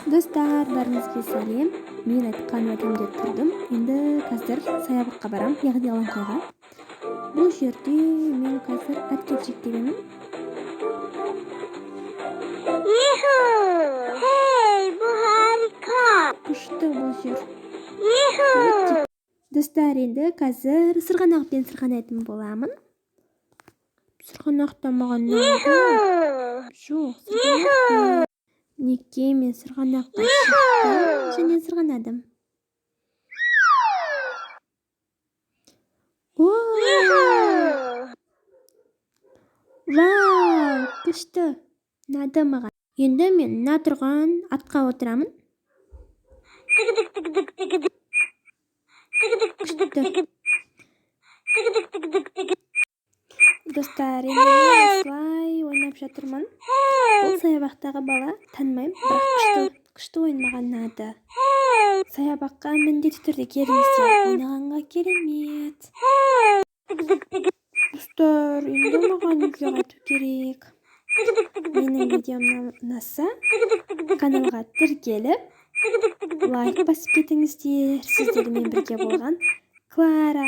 Достар, бәріңізге сәлем. Мен айтқан уәдемде тұрдым. Енді қазір саябаққа барам, яғни алаңқайға. Бұл жерде мен қазір әткеншек тебемін. Hey, bu harika. Күшті бұл жер. Достар, енді қазір сырғанақпен сырғанайтын боламын. Сырғанақта маған ұнайды. Жоқ, сырғанақта. Неге мен сырғанаққа шықтым және сырғанадым. Вау, күшті. Ұнады маған. Енді мен мына тұрған атқа отырамын. Достар, енді мен осылай ойнап жатырмын. Бұл саябақтағы бала, танымаймын, бірақ күшті ойын маған ұнады. Саябаққа міндетті түрде келіңіздер, ойнағанға керемет. Достар, енді маған үйге қайту керек. Менің видеомнан ұнаса, каналға тіркеліп, лайк басып кетіңіздер. Сіздермен бірге болған Клара.